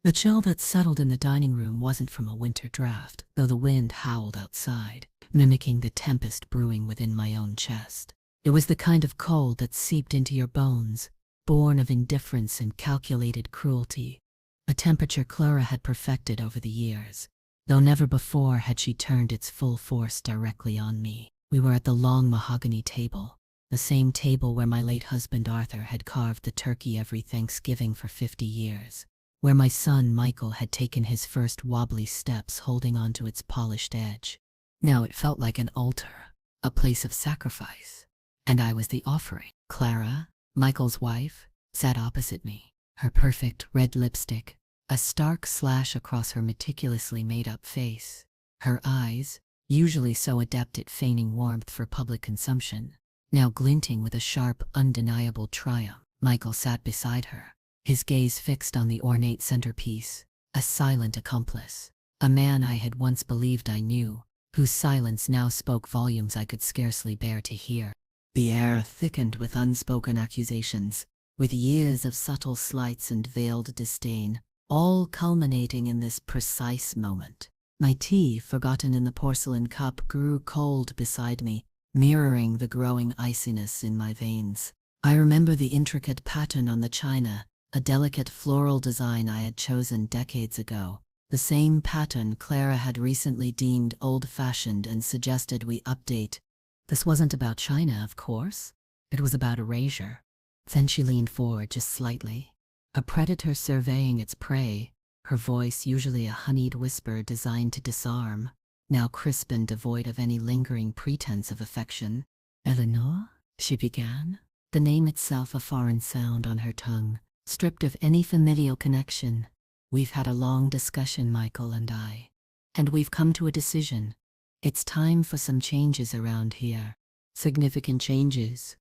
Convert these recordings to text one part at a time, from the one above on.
The chill that settled in the dining room wasn't from a winter draft, though the wind howled outside, mimicking the tempest brewing within my own chest. It was the kind of cold that seeped into your bones, born of indifference and calculated cruelty, a temperature Clara had perfected over the years, though never before had she turned its full force directly on me. We were at the long mahogany table, the same table where my late husband Arthur had carved the turkey every Thanksgiving for 50 years, where my son Michael had taken his first wobbly steps holding onto its polished edge. Now it felt like an altar, a place of sacrifice, and I was the offering. Clara, Michael's wife, sat opposite me, her perfect red lipstick, a stark slash across her meticulously made-up face. Her eyes, usually so adept at feigning warmth for public consumption, now glinting with a sharp, undeniable triumph. Michael sat beside her, his gaze fixed on the ornate centerpiece, a silent accomplice, a man I had once believed I knew, whose silence now spoke volumes I could scarcely bear to hear. The air thickened with unspoken accusations, with years of subtle slights and veiled disdain, all culminating in this precise moment. My tea, forgotten in the porcelain cup, grew cold beside me, mirroring the growing iciness in my veins. I remember the intricate pattern on the china, a delicate floral design I had chosen decades ago, the same pattern Clara had recently deemed old-fashioned and suggested we update. This wasn't about china, of course. It was about erasure. Then she leaned forward just slightly, a predator surveying its prey, her voice usually a honeyed whisper designed to disarm, now crisp and devoid of any lingering pretense of affection. "Eleanor?" she began, the name itself a foreign sound on her tongue, stripped of any familial connection. "We've had a long discussion, Michael and I, and we've come to a decision. It's time for some changes around here. Significant changes."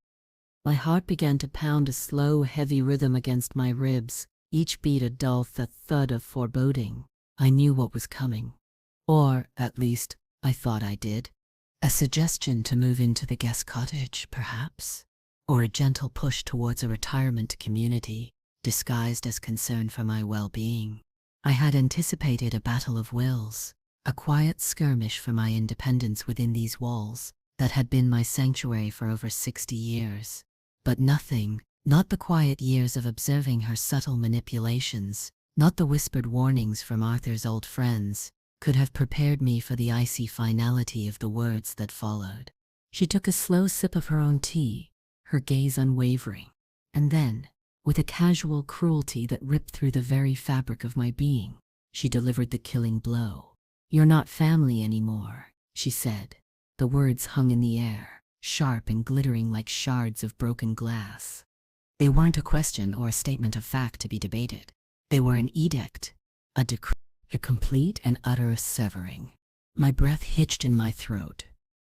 My heart began to pound a slow, heavy rhythm against my ribs, each beat a dull thud of foreboding. I knew what was coming. Or, at least, I thought I did. A suggestion to move into the guest cottage, perhaps? Or a gentle push towards a retirement community, disguised as concern for my well-being. I had anticipated a battle of wills, a quiet skirmish for my independence within these walls that had been my sanctuary for over 60 years. But nothing, not the quiet years of observing her subtle manipulations, not the whispered warnings from Arthur's old friends, could have prepared me for the icy finality of the words that followed. She took a slow sip of her own tea, her gaze unwavering, and then, with a casual cruelty that ripped through the very fabric of my being, she delivered the killing blow. "You're not family anymore," she said. The words hung in the air, sharp and glittering like shards of broken glass. They weren't a question or a statement of fact to be debated. They were an edict, a decree, a complete and utter severing. My breath hitched in my throat,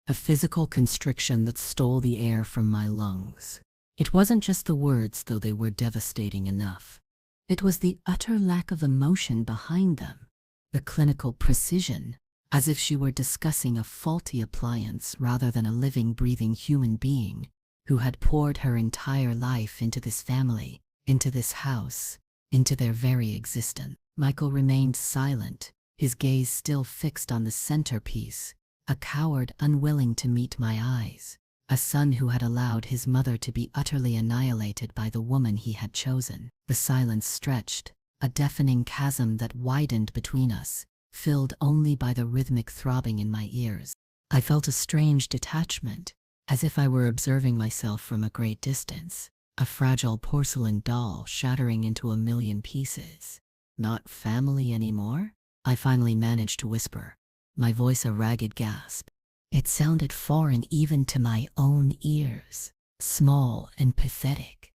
a physical constriction that stole the air from my lungs. It wasn't just the words, though they were devastating enough. It was the utter lack of emotion behind them, the clinical precision, as if she were discussing a faulty appliance rather than a living, breathing human being who had poured her entire life into this family, into this house, into their very existence. Michael remained silent, his gaze still fixed on the centerpiece, a coward unwilling to meet my eyes. A son who had allowed his mother to be utterly annihilated by the woman he had chosen. The silence stretched, a deafening chasm that widened between us, filled only by the rhythmic throbbing in my ears. I felt a strange detachment, as if I were observing myself from a great distance, a fragile porcelain doll shattering into a million pieces. "Not family anymore?" I finally managed to whisper, my voice a ragged gasp. It sounded foreign even to my own ears, small and pathetic.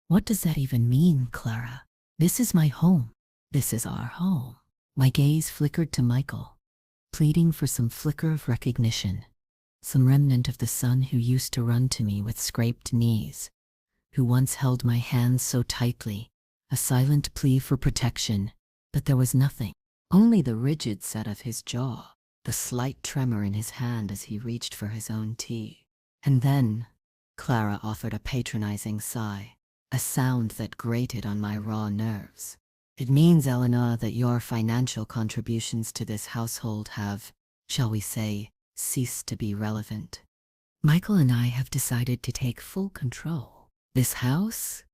"What does that even mean, Clara? This is my home. This is our home." My gaze flickered to Michael, pleading for some flicker of recognition, some remnant of the son who used to run to me with scraped knees, who once held my hands so tightly, a silent plea for protection. But there was nothing, only the rigid set of his jaw, the slight tremor in his hand as he reached for his own tea. And then, Clara offered a patronizing sigh, a sound that grated on my raw nerves. It means, Eleanor, that your financial contributions to this household have, shall we say, ceased to be relevant. Michael and I have decided to take full control. This house,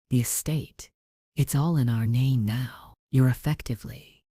the estate, it's all in our name now. You're effectively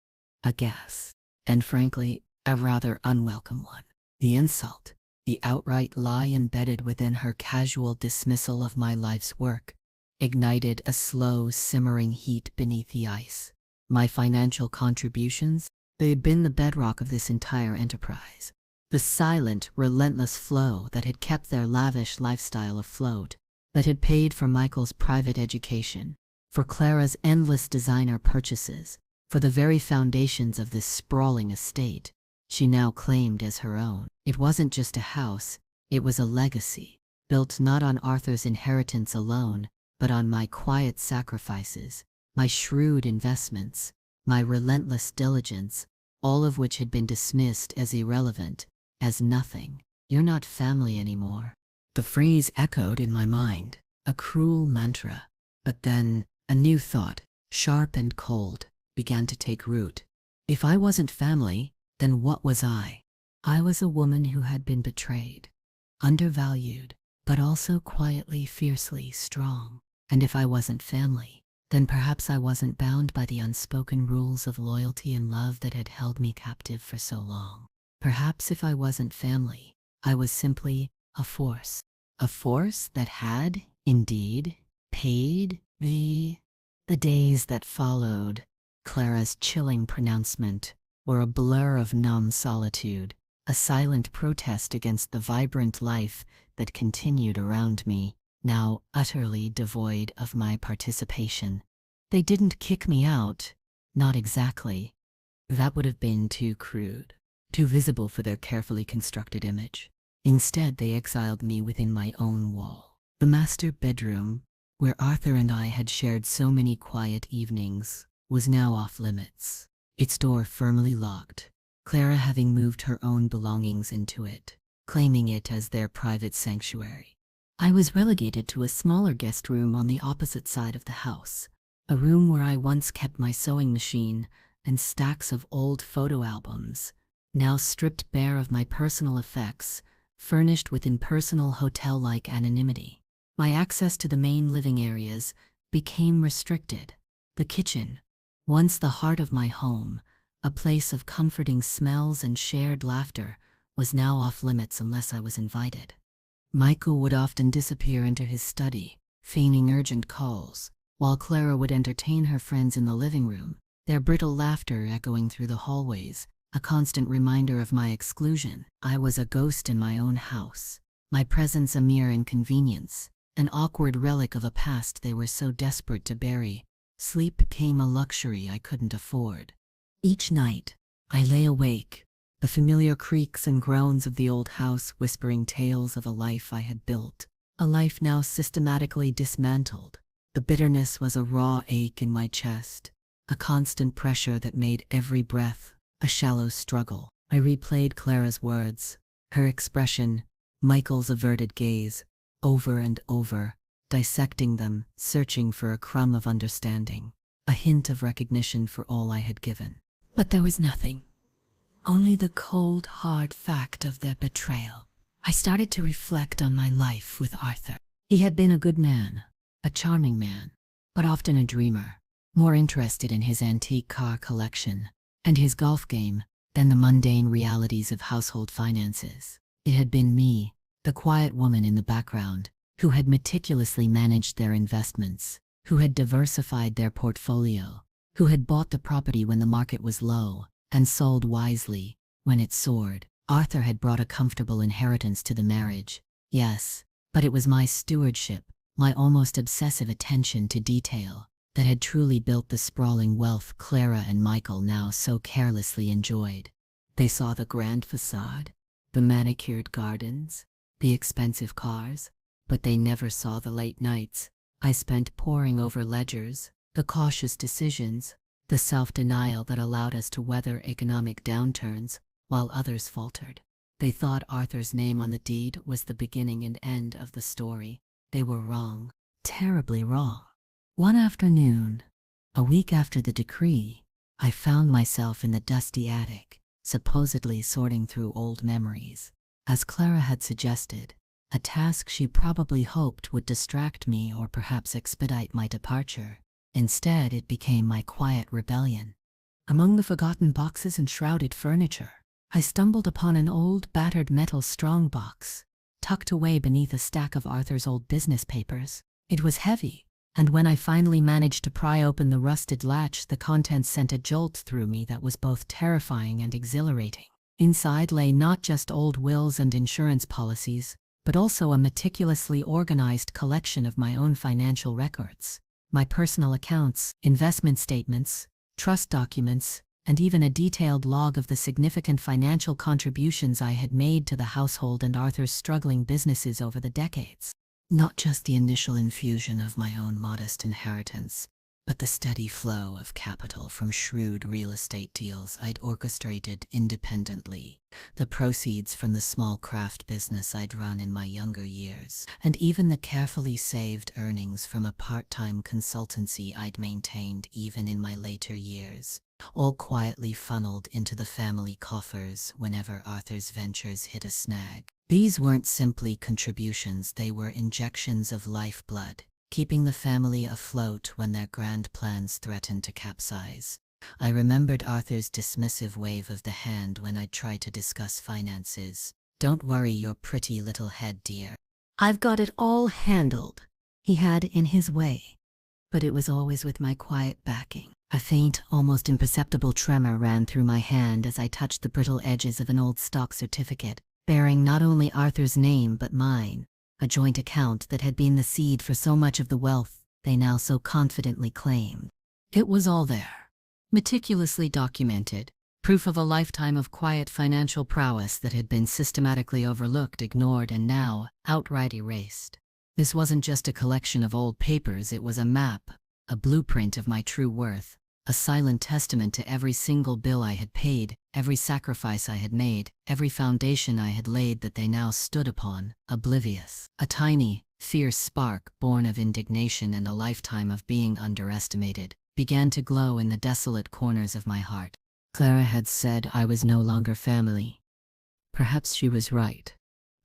a guest, and frankly, a rather unwelcome one. The insult, the outright lie embedded within her casual dismissal of my life's work, ignited a slow, simmering heat beneath the ice. My financial contributions, they had been the bedrock of this entire enterprise. The silent, relentless flow that had kept their lavish lifestyle afloat, that had paid for Michael's private education, for Clara's endless designer purchases, for the very foundations of this sprawling estate, she now claimed as her own. It wasn't just a house, it was a legacy, built not on Arthur's inheritance alone, but on my quiet sacrifices, my shrewd investments, my relentless diligence, all of which had been dismissed as irrelevant, as nothing. You're not family anymore. The phrase echoed in my mind, a cruel mantra. But then, a new thought, sharp and cold, began to take root. If I wasn't family, then what was I? I was a woman who had been betrayed, undervalued, but also quietly, fiercely strong. And if I wasn't family, then perhaps I wasn't bound by the unspoken rules of loyalty and love that had held me captive for so long. Perhaps if I wasn't family, I was simply a force that had, indeed, paid me. The days that followed, Clara's chilling pronouncement, were a blur of numb solitude, a silent protest against the vibrant life that continued around me, now utterly devoid of my participation. They didn't kick me out, not exactly. That would have been too crude, too visible for their carefully constructed image. Instead, they exiled me within my own wall. The master bedroom, where Arthur and I had shared so many quiet evenings, was now off limits, its door firmly locked, Clara having moved her own belongings into it, claiming it as their private sanctuary. I was relegated to a smaller guest room on the opposite side of the house, a room where I once kept my sewing machine and stacks of old photo albums, now stripped bare of my personal effects, furnished with impersonal hotel-like anonymity. My access to the main living areas became restricted. The kitchen, once the heart of my home, a place of comforting smells and shared laughter, was now off limits unless I was invited. Michael would often disappear into his study, feigning urgent calls, while Clara would entertain her friends in the living room, their brittle laughter echoing through the hallways, a constant reminder of my exclusion. I was a ghost in my own house, my presence a mere inconvenience, an awkward relic of a past they were so desperate to bury. Sleep became a luxury I couldn't afford. Each night, I lay awake, the familiar creaks and groans of the old house whispering tales of a life I had built, a life now systematically dismantled. The bitterness was a raw ache in my chest, a constant pressure that made every breath a shallow struggle. I replayed Clara's words, her expression, Michael's averted gaze, over and over, dissecting them, searching for a crumb of understanding, a hint of recognition for all I had given. But there was nothing. Only the cold, hard fact of their betrayal. I started to reflect on my life with Arthur. He had been a good man, a charming man, but often a dreamer, more interested in his antique car collection and his golf game than the mundane realities of household finances. It had been me, the quiet woman in the background, who had meticulously managed their investments, who had diversified their portfolio, who had bought the property when the market was low and sold wisely when it soared. Arthur had brought a comfortable inheritance to the marriage, yes, but it was my stewardship, my almost obsessive attention to detail, that had truly built the sprawling wealth Clara and Michael now so carelessly enjoyed. They saw the grand facade, the manicured gardens, the expensive cars, but they never saw the late nights I spent poring over ledgers, the cautious decisions, the self-denial that allowed us to weather economic downturns while others faltered. They thought Arthur's name on the deed was the beginning and end of the story. They were wrong, terribly wrong. One afternoon, A week after the decree, I found myself in the dusty attic, supposedly sorting through old memories. As Clara had suggested, a task she probably hoped would distract me or perhaps expedite my departure. Instead, it became my quiet rebellion. Among the forgotten boxes and shrouded furniture, I stumbled upon an old, battered metal strongbox, tucked away beneath a stack of Arthur's old business papers. It was heavy, and when I finally managed to pry open the rusted latch, the contents sent a jolt through me that was both terrifying and exhilarating. Inside lay not just old wills and insurance policies, but also a meticulously organized collection of my own financial records. My personal accounts, investment statements, trust documents, and even a detailed log of the significant financial contributions I had made to the household and Arthur's struggling businesses over the decades. Not just the initial infusion of my own modest inheritance, but the steady flow of capital from shrewd real estate deals I'd orchestrated independently, the proceeds from the small craft business I'd run in my younger years, and even the carefully saved earnings from a part-time consultancy I'd maintained even in my later years, all quietly funneled into the family coffers whenever Arthur's ventures hit a snag. These weren't simply contributions, they were injections of lifeblood, keeping the family afloat when their grand plans threatened to capsize. I remembered Arthur's dismissive wave of the hand when I'd tried to discuss finances. "Don't worry your pretty little head, dear. I've got it all handled," he had in his way. But it was always with my quiet backing. A faint, almost imperceptible tremor ran through my hand as I touched the brittle edges of an old stock certificate, bearing not only Arthur's name but mine, a joint account that had been the seed for so much of the wealth they now so confidently claimed. It was all there, meticulously documented, proof of a lifetime of quiet financial prowess that had been systematically overlooked, ignored, and now outright erased. This wasn't just a collection of old papers, it was a map, a blueprint of my true worth, a silent testament to every single bill I had paid, every sacrifice I had made, every foundation I had laid that they now stood upon, oblivious. A tiny, fierce spark, born of indignation and a lifetime of being underestimated, began to glow in the desolate corners of my heart. Clara had said I was no longer family. Perhaps she was right.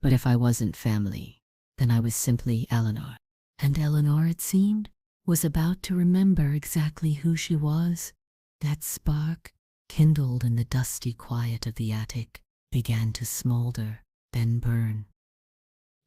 But if I wasn't family, then I was simply Eleanor. And Eleanor, it seemed, was about to remember exactly who she was. That spark, kindled in the dusty quiet of the attic, began to smolder, then burn.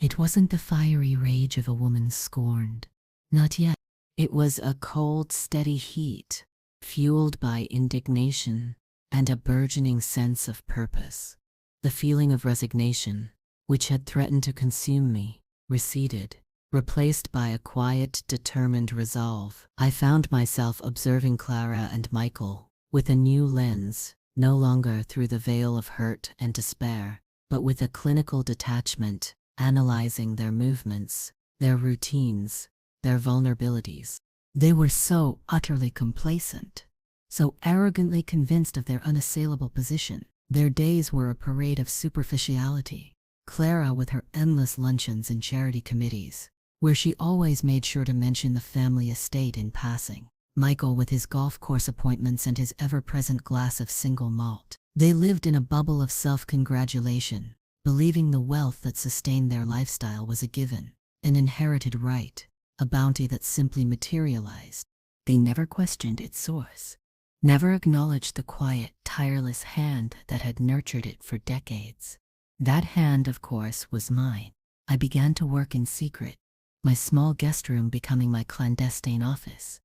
It wasn't the fiery rage of a woman scorned. Not yet. It was a cold, steady heat, fueled by indignation and a burgeoning sense of purpose. The feeling of resignation, which had threatened to consume me, receded, replaced by a quiet, determined resolve. I found myself observing Clara and Michael with a new lens, no longer through the veil of hurt and despair, but with a clinical detachment, analyzing their movements, their routines, their vulnerabilities. They were so utterly complacent, so arrogantly convinced of their unassailable position. Their days were a parade of superficiality. Clara with her endless luncheons and charity committees, where she always made sure to mention the family estate in passing. Michael with his golf course appointments and his ever-present glass of single malt. They lived in a bubble of self-congratulation, believing the wealth that sustained their lifestyle was a given, an inherited right, a bounty that simply materialized. They never questioned its source, never acknowledged the quiet, tireless hand that had nurtured it for decades. That hand, of course, was mine. I began to work in secret, my small guest room becoming my clandestine office.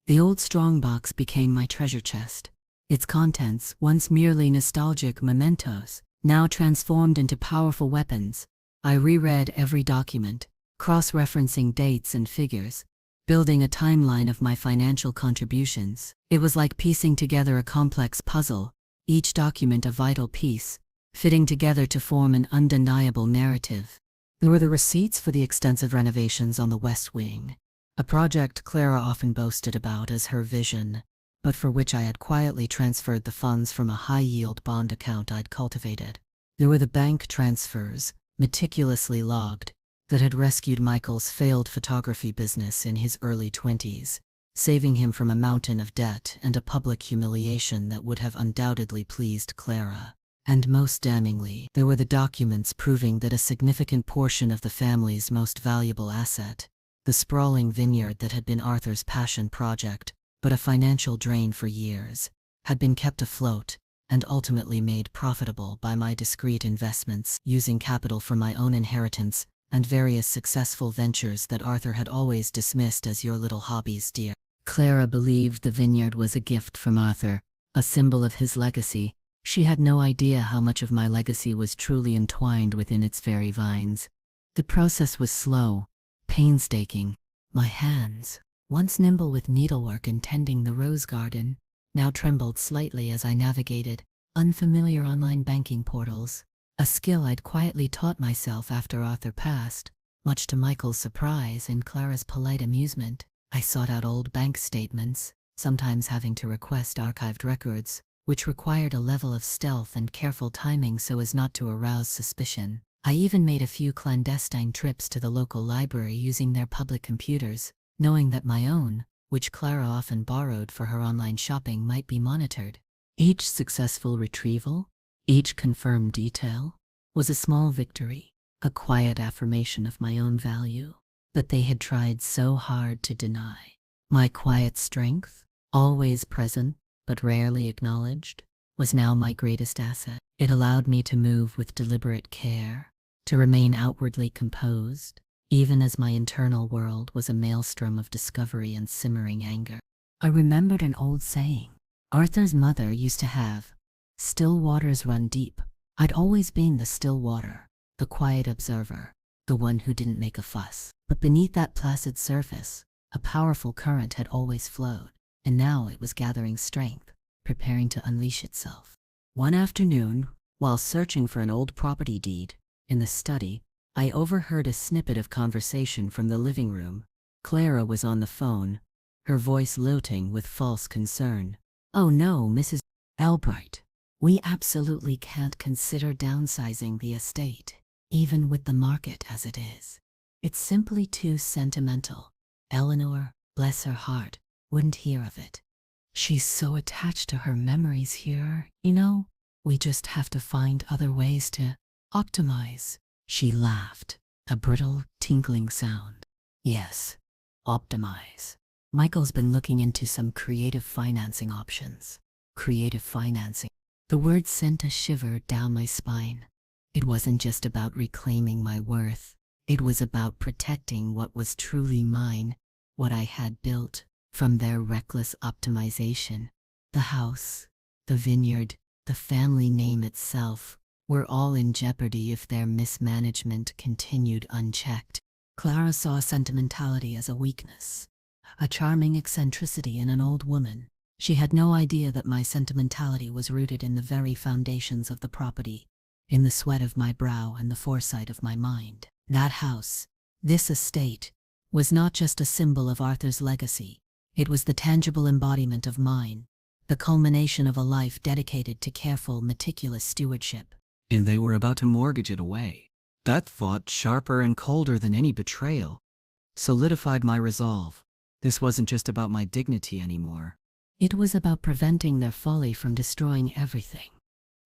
The old strongbox became my treasure chest, its contents, once merely nostalgic mementos, now transformed into powerful weapons. I reread every document, cross-referencing dates and figures, building a timeline of my financial contributions. It was like piecing together a complex puzzle, each document a vital piece, fitting together to form an undeniable narrative. There were the receipts for the extensive renovations on the West Wing, a project Clara often boasted about as her vision, but for which I had quietly transferred the funds from a high-yield bond account I'd cultivated. There were the bank transfers, meticulously logged, that had rescued Michael's failed photography business in his early 20s, saving him from a mountain of debt and a public humiliation that would have undoubtedly pleased Clara. And most damningly, there were the documents proving that a significant portion of the family's most valuable asset, the sprawling vineyard that had been Arthur's passion project, but a financial drain for years, had been kept afloat and ultimately made profitable by my discreet investments using capital from my own inheritance and various successful ventures that Arthur had always dismissed as your little hobbies, dear. Clara believed the vineyard was a gift from Arthur, a symbol of his legacy. She had no idea how much of my legacy was truly entwined within its very vines. The process was slow, painstaking. My hands, once nimble with needlework and tending the rose garden, now trembled slightly as I navigated unfamiliar online banking portals, a skill I'd quietly taught myself after Arthur passed. Much to Michael's surprise and Clara's polite amusement, I sought out old bank statements, sometimes having to request archived records, which required a level of stealth and careful timing so as not to arouse suspicion. I even made a few clandestine trips to the local library using their public computers, knowing that my own, which Clara often borrowed for her online shopping, might be monitored. Each successful retrieval, each confirmed detail, was a small victory, a quiet affirmation of my own value, that they had tried so hard to deny. My quiet strength, always present but rarely acknowledged, was now my greatest asset. It allowed me to move with deliberate care, to remain outwardly composed, even as my internal world was a maelstrom of discovery and simmering anger. I remembered an old saying Arthur's mother used to have: "Still waters run deep." I'd always been the still water, the quiet observer, the one who didn't make a fuss. But beneath that placid surface, a powerful current had always flowed, and now it was gathering strength, preparing to unleash itself. One afternoon, while searching for an old property deed in the study, I overheard a snippet of conversation from the living room. Clara was on the phone, her voice lilting with false concern. "Oh no, Mrs. Albright. We absolutely can't consider downsizing the estate, even with the market as it is. It's simply too sentimental. Eleanor, bless her heart, wouldn't hear of it. She's so attached to her memories here, you know. We just have to find other ways to optimize." She laughed, a brittle, tinkling sound. "Yes, optimize. Michael's been looking into some creative financing options." Creative financing. The word sent a shiver down my spine. It wasn't just about reclaiming my worth. It was about protecting what was truly mine, what I had built. From their reckless optimization, the house, the vineyard, the family name itself, were all in jeopardy if their mismanagement continued unchecked. Clara saw sentimentality as a weakness, a charming eccentricity in an old woman. She had no idea that my sentimentality was rooted in the very foundations of the property, in the sweat of my brow and the foresight of my mind. That house, this estate, was not just a symbol of Arthur's legacy. It was the tangible embodiment of mine, the culmination of a life dedicated to careful, meticulous stewardship. And they were about to mortgage it away. That thought, sharper and colder than any betrayal, solidified my resolve. This wasn't just about my dignity anymore. It was about preventing their folly from destroying everything.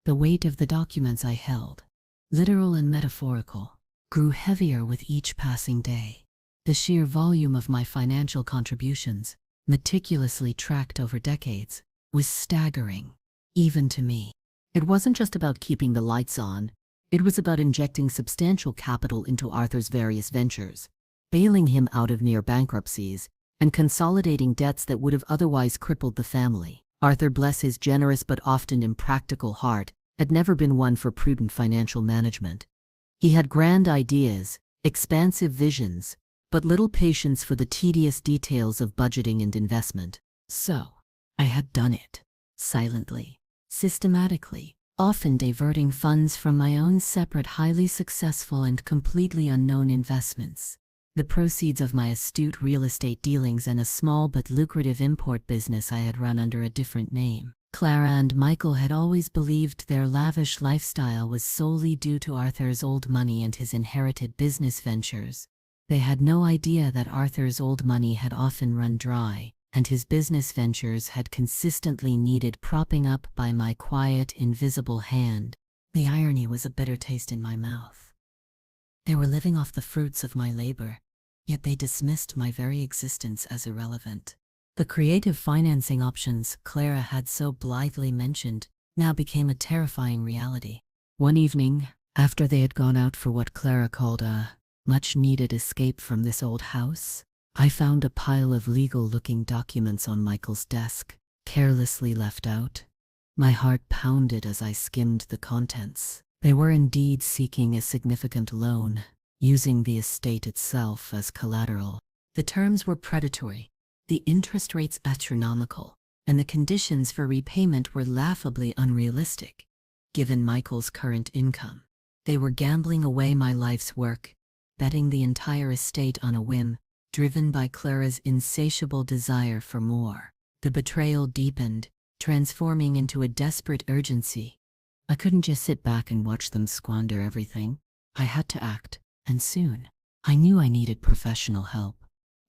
The weight of the documents I held, literal and metaphorical, grew heavier with each passing day. The sheer volume of my financial contributions, meticulously tracked over decades, was staggering, even to me. It wasn't just about keeping the lights on. It was about injecting substantial capital into Arthur's various ventures, bailing him out of near bankruptcies, and consolidating debts that would have otherwise crippled the family. Arthur, bless his generous but often impractical heart, had never been one for prudent financial management. He had grand ideas, expansive visions, but little patience for the tedious details of budgeting and investment. So, I had done it, silently, systematically, often diverting funds from my own separate, highly successful and completely unknown investments. The proceeds of my astute real estate dealings and a small but lucrative import business I had run under a different name. Clara and Michael had always believed their lavish lifestyle was solely due to Arthur's old money and his inherited business ventures. They had no idea that Arthur's old money had often run dry, and his business ventures had consistently needed propping up by my quiet, invisible hand. The irony was a bitter taste in my mouth. They were living off the fruits of my labor, yet they dismissed my very existence as irrelevant. The creative financing options Clara had so blithely mentioned now became a terrifying reality. One evening, after they had gone out for what Clara called a much-needed escape from this old house, I found a pile of legal-looking documents on Michael's desk, carelessly left out. My heart pounded as I skimmed the contents. They were indeed seeking a significant loan, using the estate itself as collateral. The terms were predatory, the interest rates astronomical, and the conditions for repayment were laughably unrealistic, given Michael's current income. They were gambling away my life's work, betting the entire estate on a whim, driven by Clara's insatiable desire for more. The betrayal deepened, transforming into a desperate urgency. I couldn't just sit back and watch them squander everything. I had to act, and soon. I knew I needed professional help.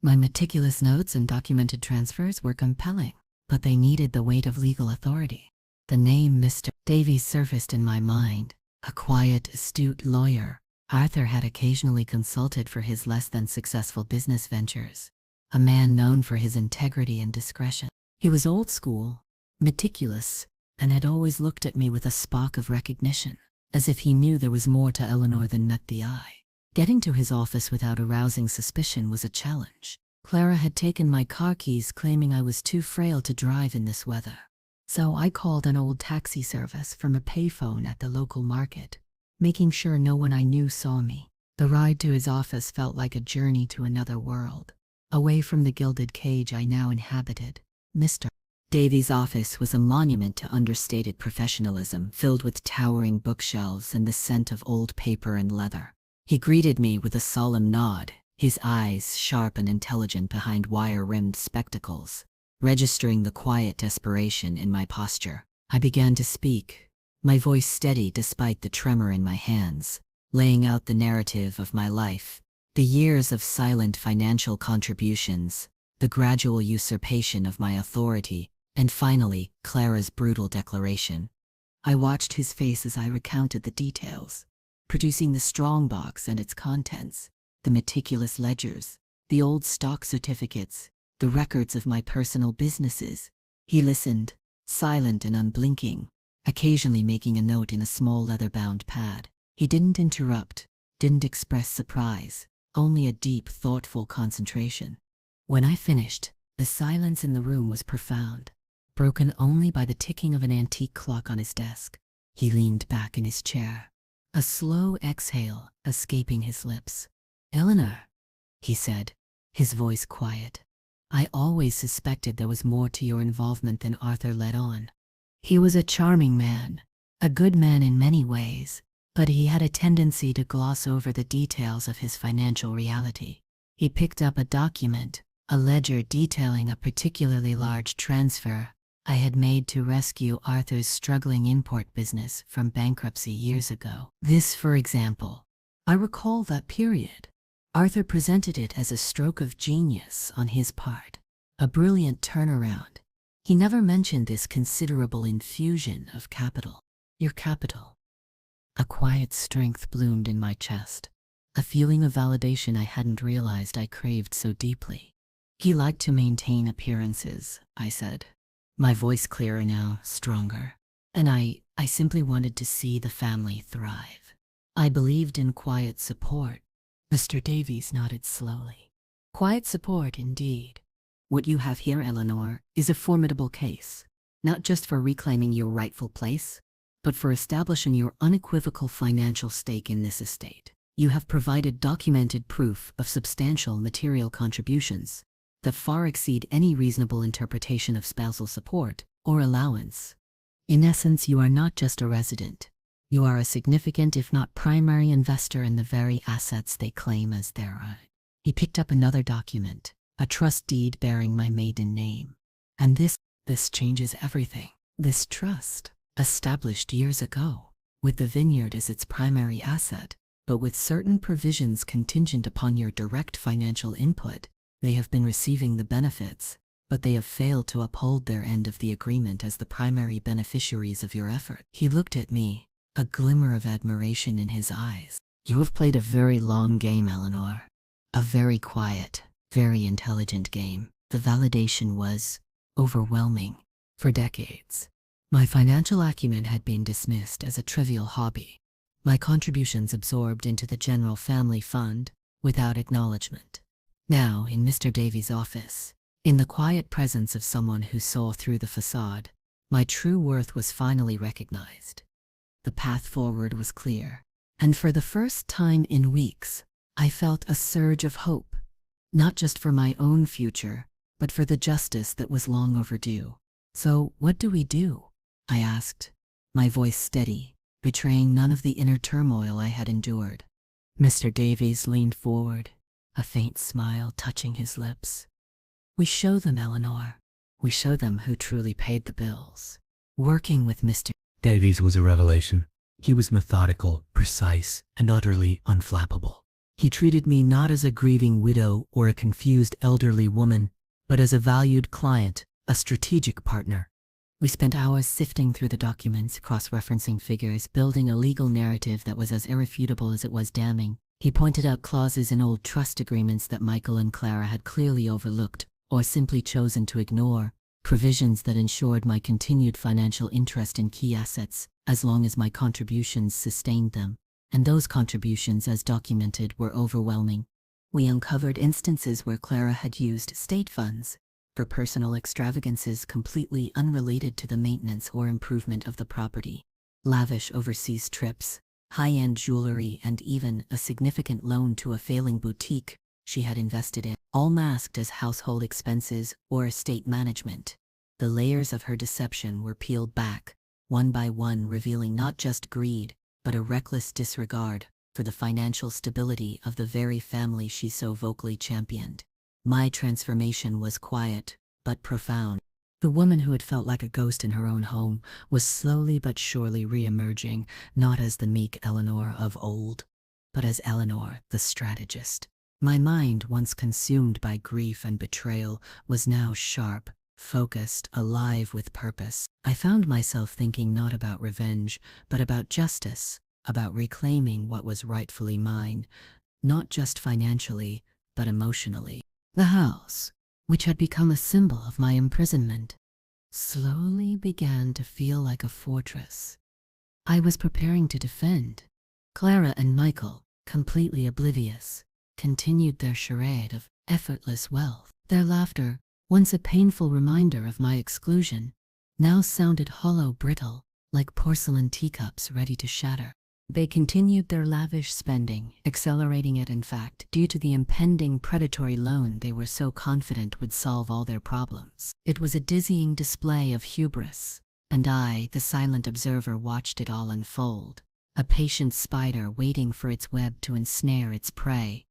My meticulous notes and documented transfers were compelling, but they needed the weight of legal authority. The name Mr. Davies surfaced in my mind, a quiet, astute lawyer Arthur had occasionally consulted for his less-than-successful business ventures, a man known for his integrity and discretion. He was old school, meticulous, and had always looked at me with a spark of recognition, as if he knew there was more to Eleanor than met the eye. Getting to his office without arousing suspicion was a challenge. Clara had taken my car keys, claiming I was too frail to drive in this weather. So I called an old taxi service from a payphone at the local market, making sure no one I knew saw me. The ride to his office felt like a journey to another world, away from the gilded cage I now inhabited. Mr. Davies' office was a monument to understated professionalism, filled with towering bookshelves and the scent of old paper and leather. He greeted me with a solemn nod, his eyes sharp and intelligent behind wire-rimmed spectacles, registering the quiet desperation in my posture. I began to speak, my voice steady despite the tremor in my hands, laying out the narrative of my life, the years of silent financial contributions, the gradual usurpation of my authority, and finally, Clara's brutal declaration. I watched his face as I recounted the details, producing the strongbox and its contents, the meticulous ledgers, the old stock certificates, the records of my personal businesses. He listened, silent and unblinking, occasionally making a note in a small leather-bound pad. He didn't interrupt, didn't express surprise, only a deep, thoughtful concentration. When I finished, the silence in the room was profound, broken only by the ticking of an antique clock on his desk. He leaned back in his chair, a slow exhale escaping his lips. "Eleanor," he said, his voice quiet, "I always suspected there was more to your involvement than Arthur let on. He was a charming man, a good man in many ways, but he had a tendency to gloss over the details of his financial reality. He picked up a document, a ledger detailing a particularly large transfer I had made to rescue Arthur's struggling import business from bankruptcy years ago. This, for example. I recall that period. Arthur presented it as a stroke of genius on his part, a brilliant turnaround. He never mentioned this considerable infusion of capital. Your capital. A quiet strength bloomed in my chest, a feeling of validation I hadn't realized I craved so deeply. He liked to maintain appearances, I said, my voice clearer now, stronger. And I simply wanted to see the family thrive. I believed in quiet support. Mr. Davies nodded slowly. Quiet support, indeed. What you have here, Eleanor, is a formidable case, not just for reclaiming your rightful place, but for establishing your unequivocal financial stake in this estate. You have provided documented proof of substantial material contributions that far exceed any reasonable interpretation of spousal support or allowance. In essence, you are not just a resident. You are a significant, if not primary, investor in the very assets they claim as their own. He picked up another document, a trust deed bearing my maiden name. And this changes everything. This trust, established years ago, with the vineyard as its primary asset, but with certain provisions contingent upon your direct financial input, they have been receiving the benefits. but they have failed to uphold their end of the agreement as the primary beneficiaries of your effort. He looked at me, a glimmer of admiration in his eyes. You have played a very long game, Eleanor. A very quiet, very intelligent game. The validation was overwhelming. For decades, my financial acumen had been dismissed as a trivial hobby, my contributions absorbed into the general family fund without acknowledgement. Now, in Mr. Davies' office, in the quiet presence of someone who saw through the facade, my true worth was finally recognized. The path forward was clear, and for the first time in weeks, I felt a surge of hope, not just for my own future, but for the justice that was long overdue. So, what do we do? I asked, my voice steady, betraying none of the inner turmoil I had endured. Mr. Davies leaned forward, a faint smile touching his lips. We show them, Eleanor. We show them who truly paid the bills. Working with Mr. Davies was a revelation. He was methodical, precise, and utterly unflappable. He treated me not as a grieving widow or a confused elderly woman, but as a valued client, a strategic partner. We spent hours sifting through the documents, cross-referencing figures, building a legal narrative that was as irrefutable as it was damning. He pointed out clauses in old trust agreements that Michael and Clara had clearly overlooked or simply chosen to ignore, provisions that ensured my continued financial interest in key assets as long as my contributions sustained them. And those contributions, as documented, were overwhelming. We uncovered instances where Clara had used state funds for personal extravagances completely unrelated to the maintenance or improvement of the property. Lavish overseas trips, high-end jewelry, and even a significant loan to a failing boutique she had invested in, all masked as household expenses or estate management. The layers of her deception were peeled back, one by one, revealing not just greed, but a reckless disregard for the financial stability of the very family she so vocally championed. My transformation was quiet, but profound. The woman who had felt like a ghost in her own home was slowly but surely re-emerging, not as the meek Eleanor of old, but as Eleanor, the strategist. My mind, once consumed by grief and betrayal, was now sharp, focused, alive with purpose. I found myself thinking not about revenge, but about justice, about reclaiming what was rightfully mine, not just financially, but emotionally. The house, which had become a symbol of my imprisonment, slowly began to feel like a fortress I was preparing to defend. Clara and Michael, completely oblivious, continued their charade of effortless wealth. Their laughter, once a painful reminder of my exclusion, now sounded hollow, brittle, like porcelain teacups ready to shatter. They continued their lavish spending, accelerating it in fact, due to the impending predatory loan they were so confident would solve all their problems. It was a dizzying display of hubris, and I, the silent observer, watched it all unfold, a patient spider waiting for its web to ensnare its prey.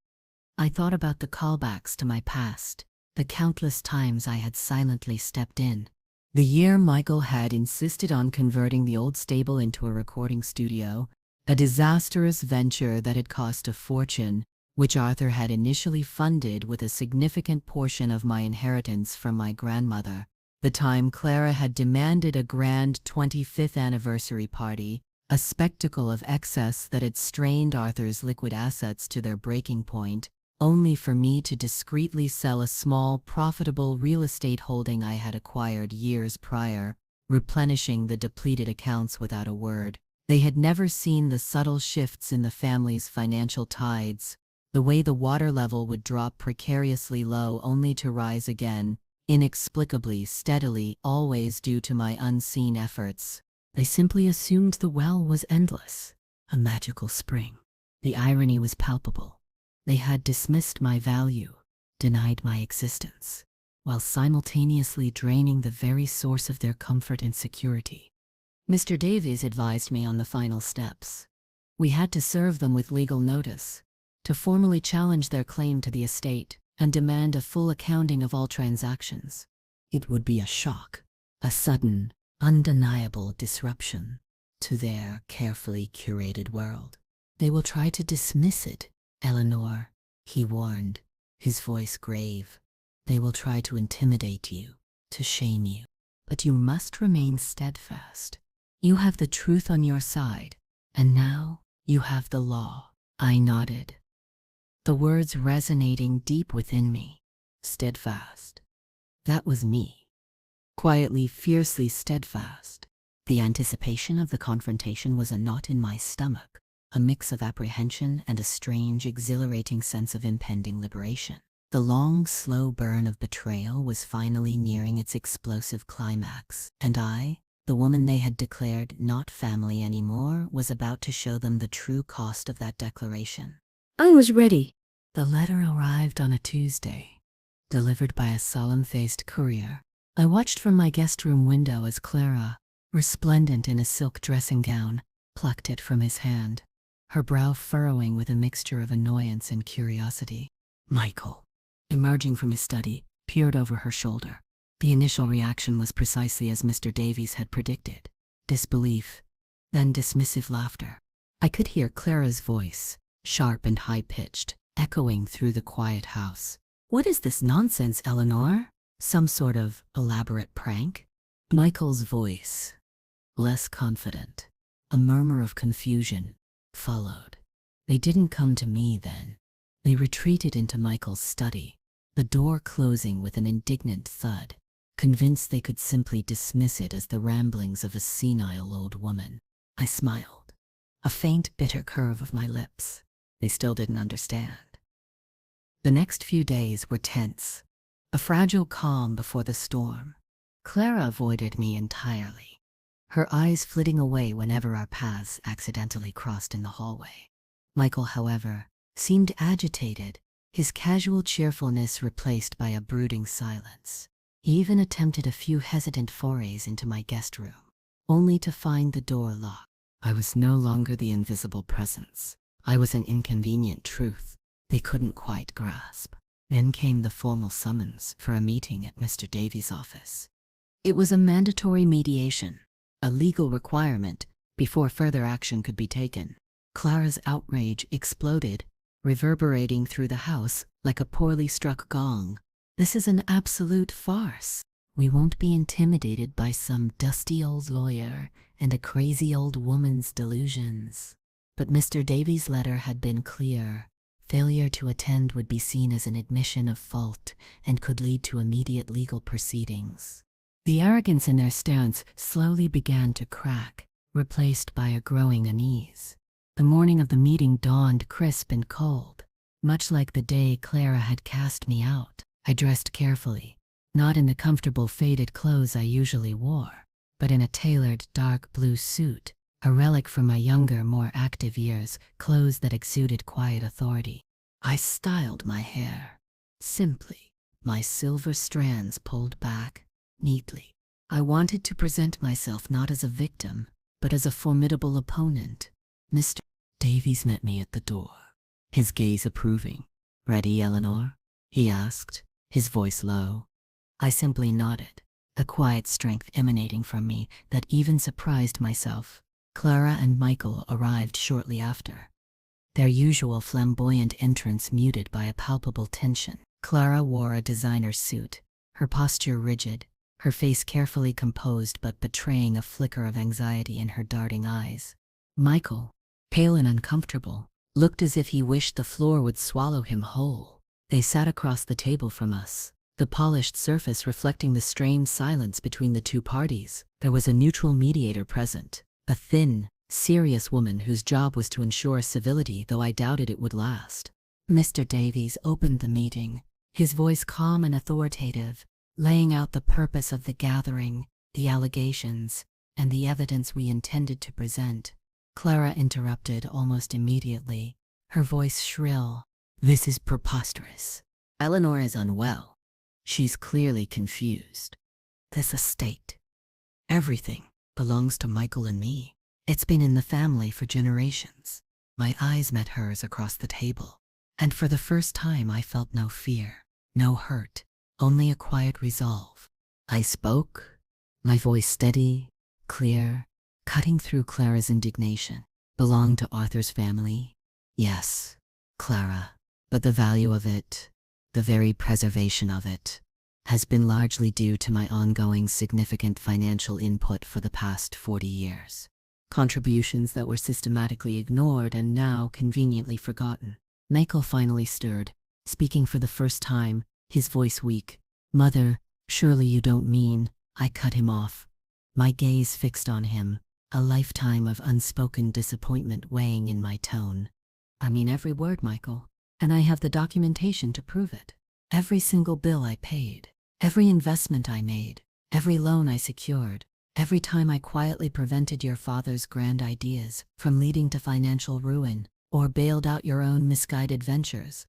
I thought about the callbacks to my past, the countless times I had silently stepped in. The year Michael had insisted on converting the old stable into a recording studio, a disastrous venture that had cost a fortune, which Arthur had initially funded with a significant portion of my inheritance from my grandmother. The time Clara had demanded a grand 25th anniversary party, a spectacle of excess that had strained Arthur's liquid assets to their breaking point, only for me to discreetly sell a small, profitable real estate holding I had acquired years prior, replenishing the depleted accounts without a word. They had never seen the subtle shifts in the family's financial tides, the way the water level would drop precariously low only to rise again, inexplicably, steadily, always due to my unseen efforts. They simply assumed the well was endless, a magical spring. The irony was palpable. They had dismissed my value, denied my existence, while simultaneously draining the very source of their comfort and security. Mr. Davies advised me on the final steps. We had to serve them with legal notice, to formally challenge their claim to the estate and demand a full accounting of all transactions. It would be a shock, a sudden, undeniable disruption to their carefully curated world. They will try to dismiss it, Eleanor, he warned, his voice grave. They will try to intimidate you, to shame you, but you must remain steadfast. You have the truth on your side, and now you have the law." I nodded, the words resonating deep within me. Steadfast. That was me. Quietly, fiercely steadfast. The anticipation of the confrontation was a knot in my stomach, a mix of apprehension and a strange, exhilarating sense of impending liberation. The long, slow burn of betrayal was finally nearing its explosive climax, and I, the woman they had declared not family anymore, was about to show them the true cost of that declaration. I was ready. The letter arrived on a Tuesday, delivered by a solemn-faced courier. I watched from my guest room window as Clara, resplendent in a silk dressing gown, plucked it from his hand, her brow furrowing with a mixture of annoyance and curiosity. Michael, emerging from his study, peered over her shoulder. The initial reaction was precisely as Mr. Davies had predicted: disbelief, then dismissive laughter. I could hear Clara's voice, sharp and high-pitched, echoing through the quiet house. "What is this nonsense, Eleanor? Some sort of elaborate prank?" Michael's voice, less confident, a murmur of confusion, followed. They didn't come to me then. They retreated into Michael's study, the door closing with an indignant thud, convinced they could simply dismiss it as the ramblings of a senile old woman. I smiled, a faint, bitter curve of my lips. They still didn't understand. The next few days were tense, a fragile calm before the storm. Clara avoided me entirely, her eyes flitting away whenever our paths accidentally crossed in the hallway. Michael, however, seemed agitated, his casual cheerfulness replaced by a brooding silence. He even attempted a few hesitant forays into my guest room, only to find the door locked. I was no longer the invisible presence. I was an inconvenient truth they couldn't quite grasp. Then came the formal summons for a meeting at Mr. Davies' office. It was a mandatory mediation, a legal requirement before further action could be taken. Clara's outrage exploded, reverberating through the house like a poorly struck gong. "This is an absolute farce. We won't be intimidated by some dusty old lawyer and a crazy old woman's delusions." But Mr. Davies' letter had been clear. Failure to attend would be seen as an admission of fault and could lead to immediate legal proceedings. The arrogance in their stance slowly began to crack, replaced by a growing unease. The morning of the meeting dawned crisp and cold, much like the day Clara had cast me out. I dressed carefully, not in the comfortable faded clothes I usually wore, but in a tailored dark blue suit, a relic from my younger, more active years, clothes that exuded quiet authority. I styled my hair, simply, my silver strands pulled back, neatly. I wanted to present myself not as a victim, but as a formidable opponent. Mr. Davies met me at the door, his gaze approving. "Ready, Eleanor?" he asked, his voice low. I simply nodded, a quiet strength emanating from me that even surprised myself. Clara and Michael arrived shortly after, their usual flamboyant entrance muted by a palpable tension. Clara wore a designer suit, her posture rigid, her face carefully composed but betraying a flicker of anxiety in her darting eyes. Michael, pale and uncomfortable, looked as if he wished the floor would swallow him whole. They sat across the table from us, the polished surface reflecting the strained silence between the two parties. There was a neutral mediator present, a thin, serious woman whose job was to ensure civility, though I doubted it would last. Mr. Davies opened the meeting, his voice calm and authoritative, laying out the purpose of the gathering, the allegations, and the evidence we intended to present. Clara interrupted almost immediately, her voice shrill. "This is preposterous. Eleanor is unwell. She's clearly confused. This estate, everything, belongs to Michael and me. It's been in the family for generations." My eyes met hers across the table, and for the first time I felt no fear, no hurt, only a quiet resolve. I spoke, my voice steady, clear, cutting through Clara's indignation. "Belong to Arthur's family? Yes, Clara, but the value of it, the very preservation of it, has been largely due to my ongoing significant financial input for the past 40 years. Contributions that were systematically ignored and now conveniently forgotten. Michael finally stirred, speaking for the first time, his voice weak. "Mother, surely you don't mean..." I cut him off, my gaze fixed on him, a lifetime of unspoken disappointment weighing in my tone. "I mean every word, Michael, and I have the documentation to prove it. Every single bill I paid, every investment I made, every loan I secured, every time I quietly prevented your father's grand ideas from leading to financial ruin or bailed out your own misguided ventures."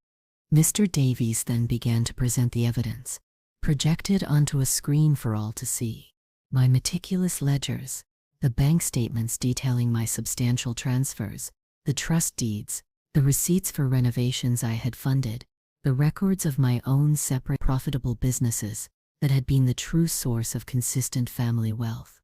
Mr. Davies then began to present the evidence, projected onto a screen for all to see. My meticulous ledgers, the bank statements detailing my substantial transfers, the trust deeds, the receipts for renovations I had funded, the records of my own separate profitable businesses that had been the true source of consistent family wealth.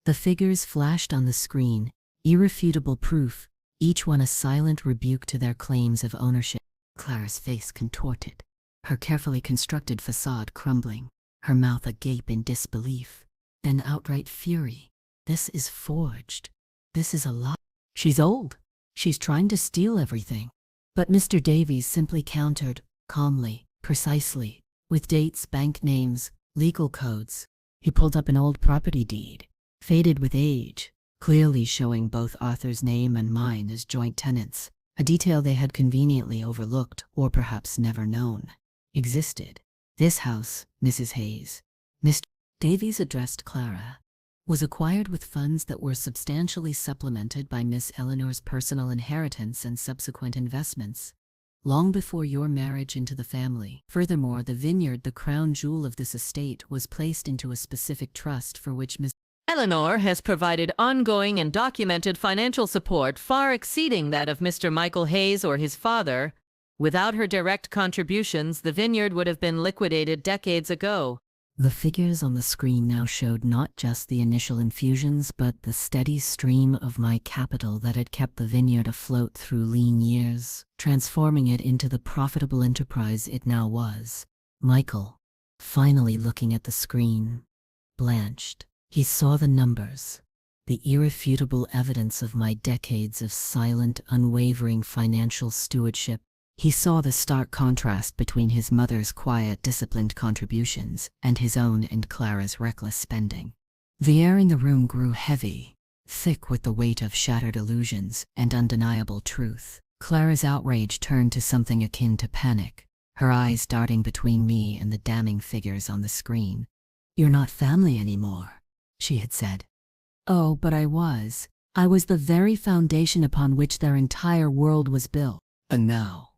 The figures flashed on the screen, irrefutable proof, each one a silent rebuke to their claims of ownership. Clara's face contorted, her carefully constructed facade crumbling, her mouth agape in disbelief, then outright fury. "This is forged. This is a lie. She's old. She's trying to steal everything." But Mr. Davies simply countered, calmly, precisely, with dates, bank names, legal codes. He pulled up an old property deed, faded with age, clearly showing both Arthur's name and mine as joint tenants, a detail they had conveniently overlooked or perhaps never known existed. "This house, Mrs. Hayes," Mr. Davies addressed Clara, "was acquired with funds that were substantially supplemented by Miss Eleanor's personal inheritance and subsequent investments, long before your marriage into the family. Furthermore, the vineyard, the crown jewel of this estate, was placed into a specific trust for which Miss Eleanor has provided ongoing and documented financial support far exceeding that of Mr. Michael Hayes or his father. Without her direct contributions, the vineyard would have been liquidated decades ago." The figures on the screen now showed not just the initial infusions, but the steady stream of my capital that had kept the vineyard afloat through lean years, transforming it into the profitable enterprise it now was. Michael, finally looking at the screen, blanched. He saw the numbers, the irrefutable evidence of my decades of silent, unwavering financial stewardship. He saw the stark contrast between his mother's quiet, disciplined contributions and his own and Clara's reckless spending. The air in the room grew heavy, thick with the weight of shattered illusions and undeniable truth. Clara's outrage turned to something akin to panic, her eyes darting between me and the damning figures on the screen. "You're not family anymore," she had said. "Oh, but I was. I was the very foundation upon which their entire world was built." And now,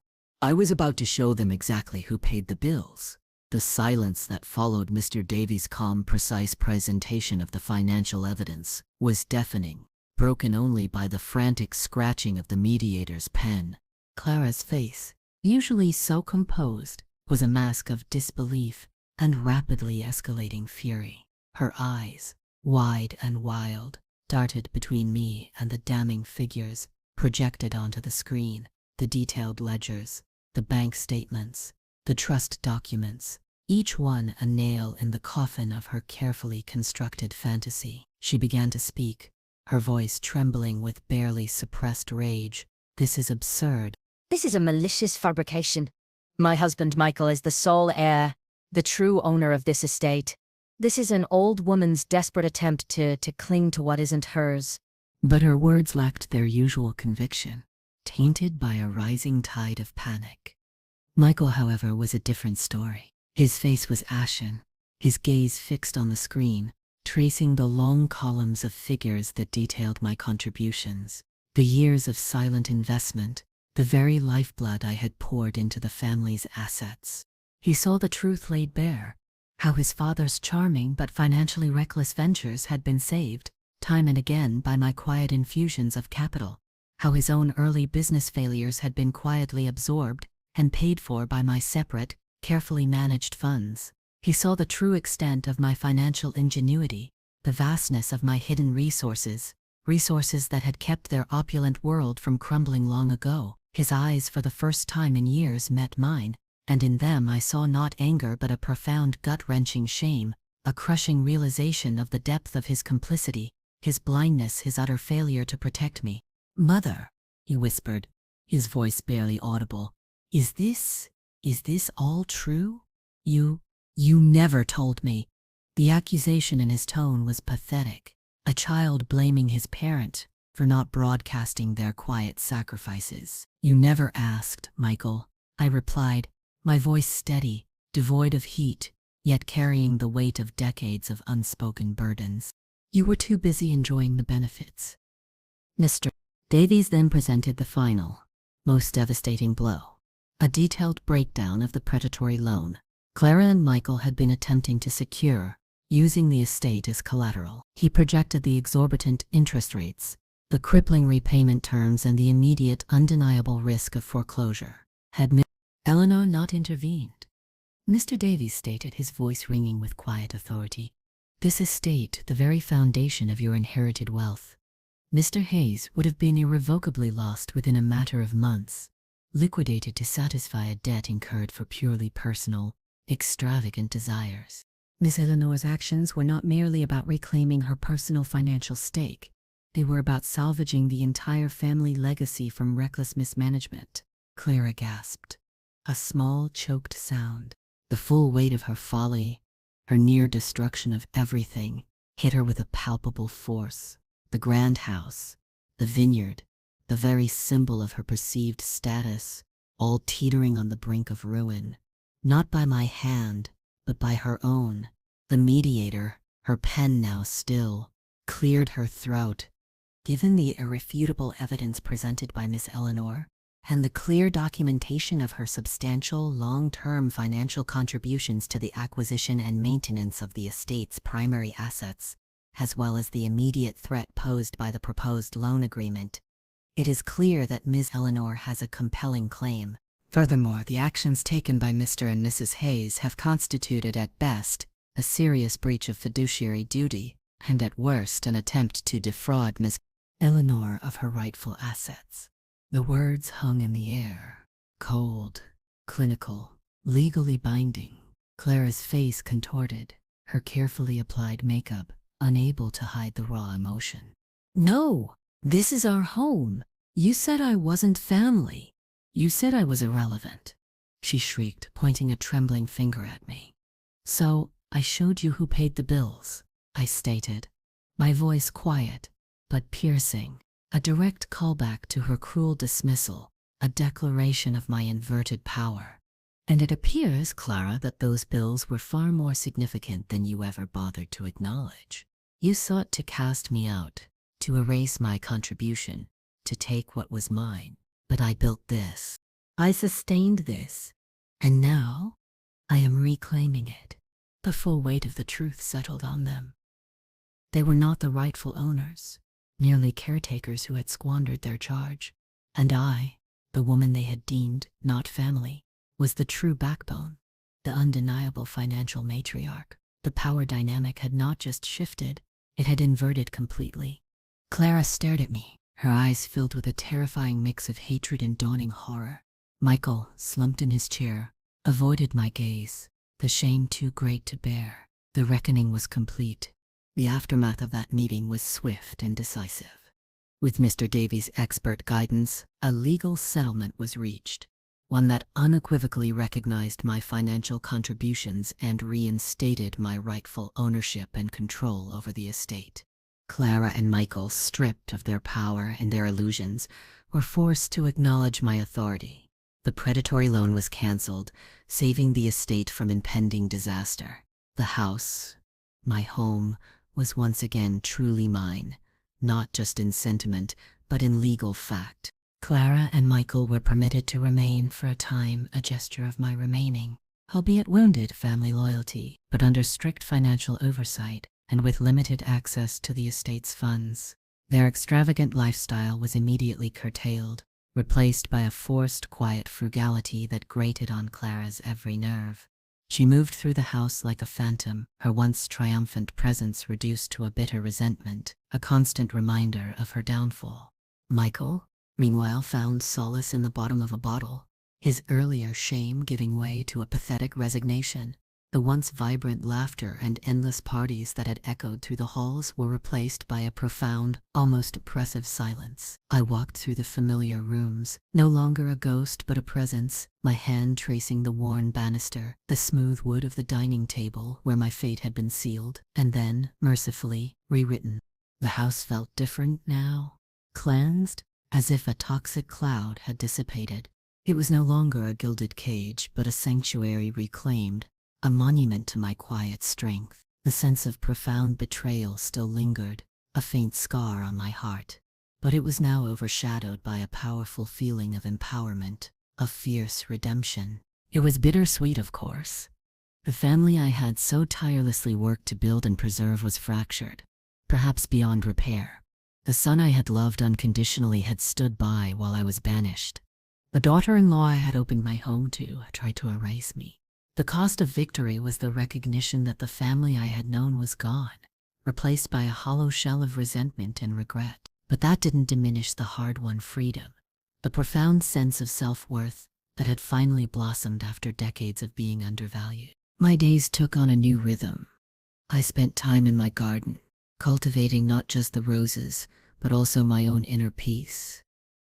I was about to show them exactly who paid the bills. The silence that followed Mr. Davies' calm, precise presentation of the financial evidence was deafening, broken only by the frantic scratching of the mediator's pen. Clara's face, usually so composed, was a mask of disbelief and rapidly escalating fury. Her eyes, wide and wild, darted between me and the damning figures projected onto the screen, the detailed ledgers, the bank statements, the trust documents, each one a nail in the coffin of her carefully constructed fantasy. She began to speak, her voice trembling with barely suppressed rage. "This is absurd. This is a malicious fabrication. My husband Michael is the sole heir, the true owner of this estate. This is an old woman's desperate attempt to cling to what isn't hers." But her words lacked their usual conviction, tainted by a rising tide of panic. Michael, however, was a different story. His face was ashen, his gaze fixed on the screen, tracing the long columns of figures that detailed my contributions, the years of silent investment, the very lifeblood I had poured into the family's assets. He saw the truth laid bare, how his father's charming but financially reckless ventures had been saved, time and again, by my quiet infusions of capital, how his own early business failures had been quietly absorbed and paid for by my separate, carefully managed funds. He saw the true extent of my financial ingenuity, the vastness of my hidden resources that had kept their opulent world from crumbling long ago. His eyes, for the first time in years, met mine, and in them I saw not anger but a profound gut-wrenching shame, a crushing realization of the depth of his complicity, his blindness, his utter failure to protect me. "Mother," he whispered, his voice barely audible, is this all true? You never told me." The accusation in his tone was pathetic, a child blaming his parent for not broadcasting their quiet sacrifices. "You never asked, Michael," I replied, my voice steady, devoid of heat, yet carrying the weight of decades of unspoken burdens. "You were too busy enjoying the benefits." Mr. Davies then presented the final, most devastating blow. A detailed breakdown of the predatory loan Clara and Michael had been attempting to secure, using the estate as collateral. He projected the exorbitant interest rates, the crippling repayment terms, and the immediate, undeniable risk of foreclosure. Had Miss Eleanor not intervened? Mr. Davies stated, his voice ringing with quiet authority, "This estate, the very foundation of your inherited wealth, Mr. Hayes, would have been irrevocably lost within a matter of months, liquidated to satisfy a debt incurred for purely personal, extravagant desires." Miss Eleanor's actions were not merely about reclaiming her personal financial stake. They were about salvaging the entire family legacy from reckless mismanagement. Clara gasped, a small, choked sound. The full weight of her folly, her near destruction of everything, hit her with a palpable force. The grand house, the vineyard, the very symbol of her perceived status, all teetering on the brink of ruin. Not by my hand, but by her own. The mediator, her pen now still, cleared her throat. Given the irrefutable evidence presented by Miss Eleanor, and the clear documentation of her substantial, long-term financial contributions to the acquisition and maintenance of the estate's primary assets, as well as the immediate threat posed by the proposed loan agreement, it is clear that Ms. Eleanor has a compelling claim. Furthermore, the actions taken by Mr. and Mrs. Hayes have constituted at best a serious breach of fiduciary duty, and at worst an attempt to defraud Ms. Eleanor of her rightful assets. The words hung in the air, cold, clinical, legally binding. Clara's face contorted, her carefully applied makeup unable to hide the raw emotion. "No, this is our home. You said I wasn't family. You said I was irrelevant," she shrieked, pointing a trembling finger at me. "So, I showed you who paid the bills," I stated, my voice quiet but piercing, a direct callback to her cruel dismissal, a declaration of my inverted power. "And it appears, Clara, that those bills were far more significant than you ever bothered to acknowledge. You sought to cast me out, to erase my contribution, to take what was mine. But I built this. I sustained this. And now, I am reclaiming it." The full weight of the truth settled on them. They were not the rightful owners, merely caretakers who had squandered their charge. And I, the woman they had deemed not family, was the true backbone, the undeniable financial matriarch. The power dynamic had not just shifted, it had inverted completely. Clara stared at me, her eyes filled with a terrifying mix of hatred and dawning horror. Michael, slumped in his chair, avoided my gaze, the shame too great to bear. The reckoning was complete. The aftermath of that meeting was swift and decisive. With Mr. Davies' expert guidance, a legal settlement was reached, one that unequivocally recognized my financial contributions and reinstated my rightful ownership and control over the estate. Clara and Michael, stripped of their power and their illusions, were forced to acknowledge my authority. The predatory loan was cancelled, saving the estate from impending disaster. The house, my home, was once again truly mine, not just in sentiment, but in legal fact. Clara and Michael were permitted to remain for a time, a gesture of my remaining, albeit wounded, family loyalty, but under strict financial oversight and with limited access to the estate's funds. Their extravagant lifestyle was immediately curtailed, replaced by a forced, quiet frugality that grated on Clara's every nerve. She moved through the house like a phantom, her once triumphant presence reduced to a bitter resentment, a constant reminder of her downfall. Michael, meanwhile, found solace in the bottom of a bottle, his earlier shame giving way to a pathetic resignation. The once vibrant laughter and endless parties that had echoed through the halls were replaced by a profound, almost oppressive silence. I walked through the familiar rooms, no longer a ghost but a presence, my hand tracing the worn banister, the smooth wood of the dining table where my fate had been sealed, and then, mercifully, rewritten. The house felt different now, cleansed, as if a toxic cloud had dissipated. It was no longer a gilded cage, but a sanctuary reclaimed, a monument to my quiet strength. The sense of profound betrayal still lingered, a faint scar on my heart, but it was now overshadowed by a powerful feeling of empowerment, of fierce redemption. It was bittersweet, of course. The family I had so tirelessly worked to build and preserve was fractured, perhaps beyond repair. The son I had loved unconditionally had stood by while I was banished. The daughter-in-law I had opened my home to tried to erase me. The cost of victory was the recognition that the family I had known was gone, replaced by a hollow shell of resentment and regret. But that didn't diminish the hard-won freedom, the profound sense of self-worth that had finally blossomed after decades of being undervalued. My days took on a new rhythm. I spent time in my garden, cultivating not just the roses, but also my own inner peace.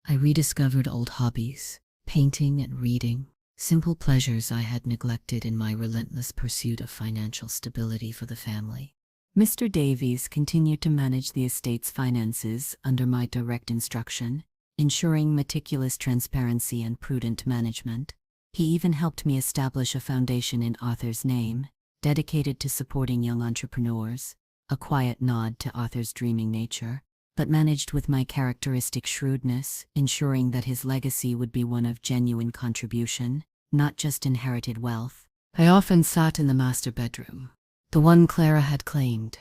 I rediscovered old hobbies, painting and reading, simple pleasures I had neglected in my relentless pursuit of financial stability for the family. Mr. Davies continued to manage the estate's finances under my direct instruction, ensuring meticulous transparency and prudent management. He even helped me establish a foundation in Arthur's name, dedicated to supporting young entrepreneurs, a quiet nod to Arthur's dreaming nature, but managed with my characteristic shrewdness, ensuring that his legacy would be one of genuine contribution, not just inherited wealth. I often sat in the master bedroom, the one Clara had claimed,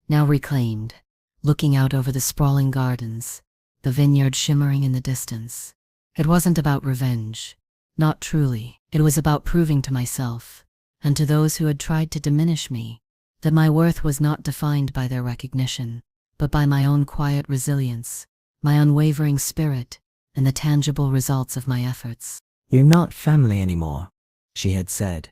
now reclaimed, looking out over the sprawling gardens, the vineyard shimmering in the distance. It wasn't about revenge, not truly. It was about proving to myself, and to those who had tried to diminish me, that my worth was not defined by their recognition, but by my own quiet resilience, my unwavering spirit, and the tangible results of my efforts. "You're not family anymore," she had said.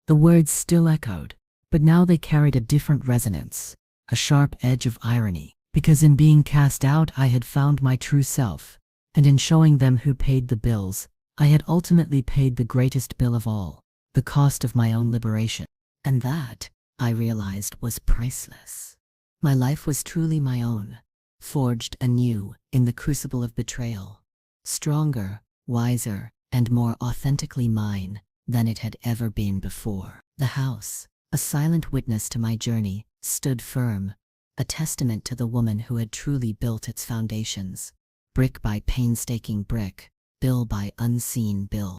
The words still echoed, but now they carried a different resonance, a sharp edge of irony, because in being cast out I had found my true self, and in showing them who paid the bills, I had ultimately paid the greatest bill of all, the cost of my own liberation. And that, I realized, was priceless. My life was truly my own, forged anew in the crucible of betrayal, stronger, wiser, and more authentically mine than it had ever been before. The house, a silent witness to my journey, stood firm, a testament to the woman who had truly built its foundations, brick by painstaking brick, bill by unseen bill.